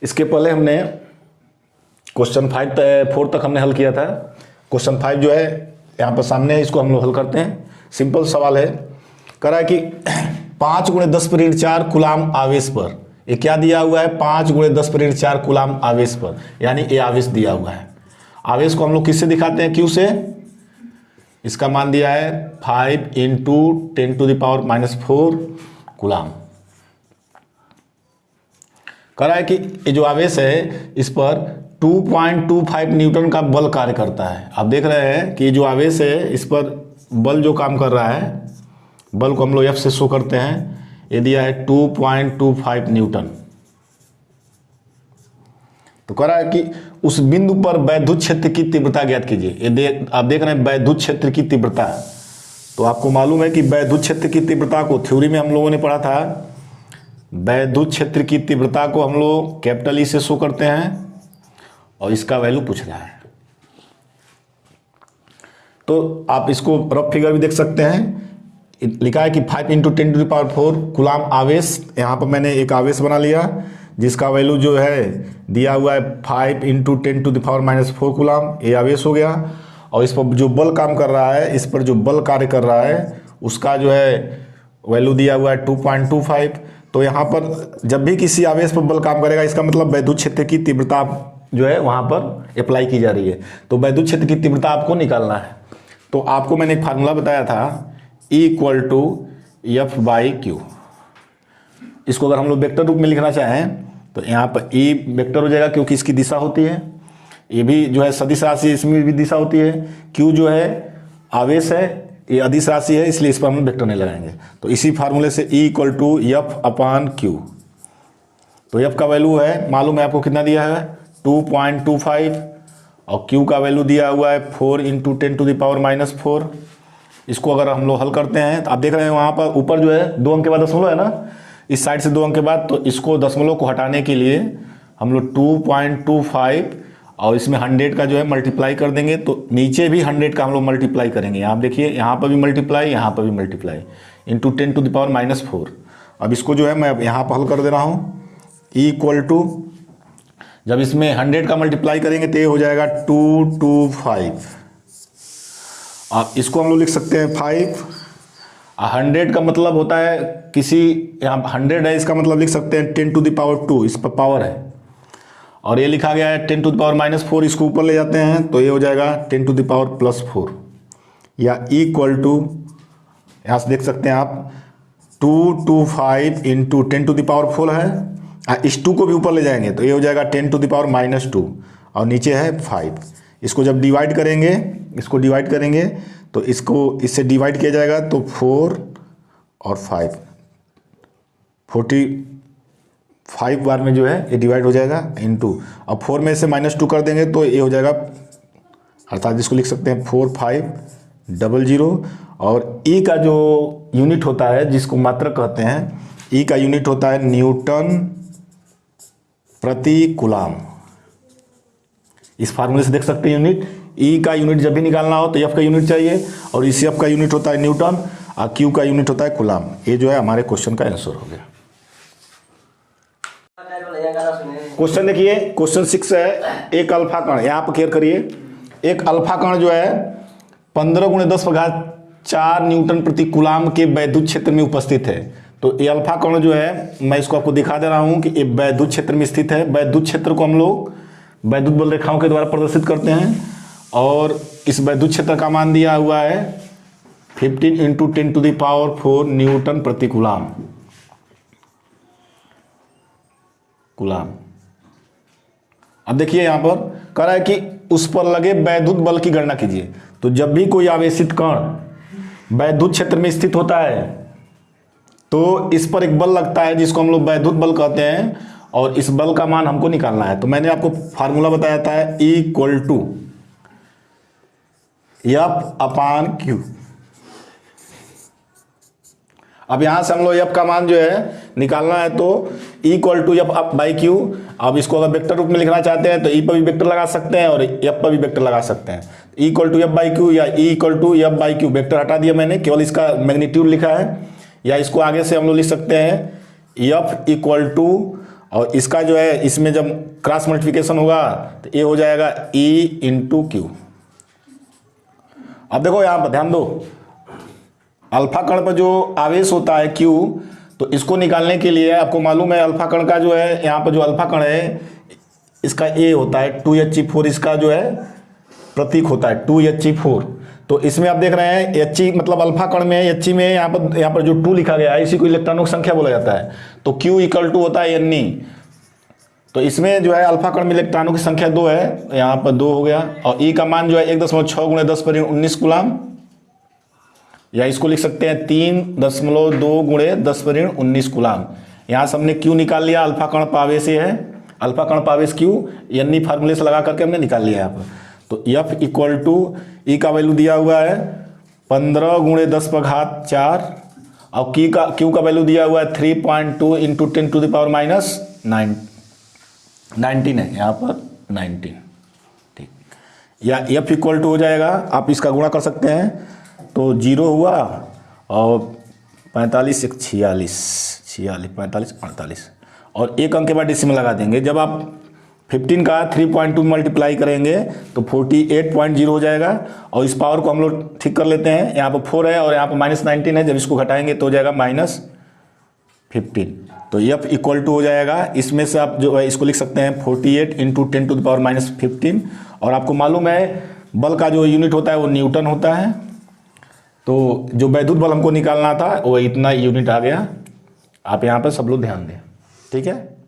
इसके पहले हमने क्वेश्चन 4 तक हमने हल किया था। क्वेश्चन 5 जो है यहाँ पर सामने है, इसको हम लोग हल करते हैं। सिंपल सवाल है, कह रहा है कि 5 × 10⁻⁴ कूलाम आवेश पर, ये क्या दिया हुआ है, 5 × 10⁻⁴ कूलाम आवेश पर, यानी ये आवेश दिया हुआ है। आवेश को हम लोग किससे दिखाते हैं, क्यू से। इसका मान दिया है 5 × 10⁻⁻⁴ कूलाम। कह रहा है कि ये जो आवेश है इस पर 2.25 न्यूटन का बल कार्य करता है। आप देख रहे हैं कि जो आवेश है इस पर बल जो काम कर रहा है, बल को हम लोग F से शो करते हैं। ये दिया है 2.25 न्यूटन। तो कह रहा है कि उस बिंदु पर वैद्युत क्षेत्र की तीव्रता ज्ञात कीजिए। आप देख रहे हैं वैद्युत क्षेत्र की तीव्रता। तो आपको मालूम है कि वैद्युत क्षेत्र की तीव्रता को थ्योरी में हम लोगों ने पढ़ा था। वैद्युत क्षेत्र की तीव्रता को हम लोग कैपिटल ई से शो करते हैं और इसका वैल्यू पूछ रहा है। तो आप इसको रफ फिगर भी देख सकते हैं। लिखा है कि 5 × 10⁴ कूलाम आवेश। यहाँ पर मैंने एक आवेश बना लिया जिसका वैल्यू जो है दिया हुआ है 5 × 10⁻⁴ कूलाम। ये आवेश हो गया। और इस पर जो बल काम कर रहा है, इस पर जो बल कार्य कर रहा है उसका जो है वैल्यू दिया हुआ है 2.25। तो यहाँ पर जब भी किसी आवेश पर बल काम करेगा, इसका मतलब वैद्युत क्षेत्र की तीव्रता जो है वहाँ पर अप्लाई की जा रही है। तो वैद्युत क्षेत्र की तीव्रता आपको निकालना है। तो आपको मैंने एक फार्मूला बताया था, E = F/Q। इसको अगर हम लोग वेक्टर रूप में लिखना चाहें तो यहाँ पर E वेक्टर हो जाएगा क्योंकि इसकी दिशा होती है। ये भी जो है सदिश राशि, इसमें भी दिशा होती है। Q जो है आवेश है, ये अदिश राशि है, इसलिए इस पर हम वेक्टर नहीं लगाएंगे। तो इसी फार्मूले से E = F/Q। तो F का वैल्यू है, मालूम है आपको कितना दिया है, 2.25, और Q का वैल्यू दिया हुआ है 4 × 10⁻⁴। इसको अगर हम लोग हल करते हैं तो आप देख रहे हैं वहाँ पर ऊपर जो है 2 अंक के बाद दशमलव है ना, इस साइड से 2 अंक के बाद। तो इसको दशमलव को हटाने के लिए हम लोग 2.25 और इसमें 100 का जो है मल्टीप्लाई कर देंगे। तो नीचे भी 100 का हम लोग मल्टीप्लाई करेंगे। आप देखिए यहाँ पर भी मल्टीप्लाई, यहाँ पर भी मल्टीप्लाई, × 10⁻⁴। अब इसको जो है मैं यहाँ पर हल कर दे रहा हूँ। E जब इसमें 100 का मल्टीप्लाई करेंगे तो ये हो जाएगा 225। अब इसको हम लोग लिख सकते हैं 5। 100 का मतलब होता है किसी, यहाँ 100 है, इसका मतलब लिख सकते हैं 10⁻², इस पर पावर है। और ये लिखा गया है 10⁻⁻⁴, इसको ऊपर ले जाते हैं तो ये हो जाएगा 10⁻+4, या यहाँ से देख सकते हैं आप 225 × 10⁻⁴ है। इस 2 को भी ऊपर ले जाएंगे तो ये हो जाएगा 10⁻⁻2 और नीचे है 5। इसको जब डिवाइड करेंगे, इसको डिवाइड करेंगे तो इसको इससे डिवाइड किया जाएगा तो 4 और 5, 45 बार में जो है ये डिवाइड हो जाएगा इनटू, अब 4 में से -2 कर देंगे तो ये हो जाएगा, अर्थात इसको लिख सकते हैं 4500। और E का जो यूनिट होता है, जिसको मात्रक कहते हैं, E का यूनिट होता है न्यूटन प्रति कूलाम। इस फार्मूले से देख सकते हैं यूनिट। E का यूनिट जब भी निकालना हो तो F का यूनिट चाहिए, और इस F का यूनिट होता है न्यूटन और Q का यूनिट होता है कूलाम। ये जो है हमारे क्वेश्चन का आंसर हो गया। क्वेश्चन देखिए, क्वेश्चन 6 है, एक अल्फा कण, यहाँ पर केयर करिए। एक अल्फा कण जो है 15 × 10⁴ न्यूटन प्रति कूलाम के वैद्युत क्षेत्र में उपस्थित है। तो ये अल्फा कण जो है, मैं इसको आपको दिखा दे रहा हूँ कि ये वैद्युत क्षेत्र में स्थित है। वैद्युत क्षेत्र को हम लोग वैद्युत बल रेखाओं के द्वारा प्रदर्शित करते हैं, और इस वैद्युत क्षेत्र का मान दिया हुआ है 15 × 10⁴ न्यूटन प्रति कूलाम। अब देखिए यहाँ पर कह रहा है कि उस पर लगे वैद्युत बल की गणना कीजिए। तो जब भी कोई आवेशित कण वैद्युत क्षेत्र में स्थित होता है तो इस पर एक बल लगता है जिसको हम लोग वैद्युत बल कहते हैं, और इस बल का मान हमको निकालना है। तो मैंने आपको फार्मूला बताया था E = F/Q। अब यहाँ से हम लोग F का मान जो है निकालना है, तो E = F/Q। अब इसको अगर वेक्टर रूप में लिखना चाहते हैं तो E पर भी वेक्टर लगा सकते हैं और F पर भी वेक्टर लगा सकते हैं। E = F/Q या E = F/Q, वेक्टर हटा दिया मैंने, केवल इसका मैग्नीट्यूड लिखा है। या इसको आगे से हम लोग लिख सकते हैं F = और इसका जो है इसमें जब क्रॉस मल्टीप्लिकेशन होगा तो ये हो जाएगा E इंटू क्यू। अब देखो यहाँ पर ध्यान दो, अल्फा कण पर जो आवेश होता है Q, तो इसको निकालने के लिए आपको मालूम है अल्फा कण का जो है, यहाँ पर जो अल्फा कण है इसका A होता है 2He4, इसका जो है प्रतीक होता है 2He4। तो इसमें आप देख रहे हैं He मतलब अल्फा कण में He में यहाँ पर जो 2 लिखा गया है इसी को इलेक्ट्रॉनों की संख्या बोला जाता है। तो Q इक्वल टू होता है Ne। तो इसमें जो है अल्फा कण में इलेक्ट्रॉनों की संख्या 2 है, यहाँ पर 2 हो गया, और E का मान जो है 1.6 गुणे 10⁻19 कूलाम, या इसको लिख सकते हैं 3.2 गुणे 10⁻19 कूलाम। यहाँ से हमने Q निकाल लिया, अल्फा कण पावेश ये है, अल्फा कण पावेश Q Ne फार्मूले से लगा करके हमने निकाल लिया यहाँ पर। तो F इक्वल टू E का वैल्यू दिया हुआ है 15 गुणे 10⁴, और Q का वैल्यू दिया हुआ है 3.2 इंटू 10⁻−9 19 है यहाँ पर 19, ठीक। या F इक्वल टू हो जाएगा, आप इसका गुणा कर सकते हैं, तो 0 हुआ और 45 एक 46 45 48, और एक अंक के बाद डिसिमल लगा देंगे। जब आप 15 का 3.2 मल्टीप्लाई करेंगे तो 48.0 हो जाएगा, और इस पावर को हम लोग ठीक कर लेते हैं, यहाँ पर 4 है और यहाँ पर -19 है, जब इसको घटाएंगे तो हो जाएगा -15। तो F इक्वल टू हो जाएगा, इसमें से आप जो है इसको लिख सकते हैं 48 इंटू 10⁻−15, और आपको मालूम है बल का जो यूनिट होता है वो न्यूटन होता है। तो जो वैद्युत बल हमको निकालना था वो इतना यूनिट आ गया। आप यहाँ पर सब लोग ध्यान दें, ठीक है।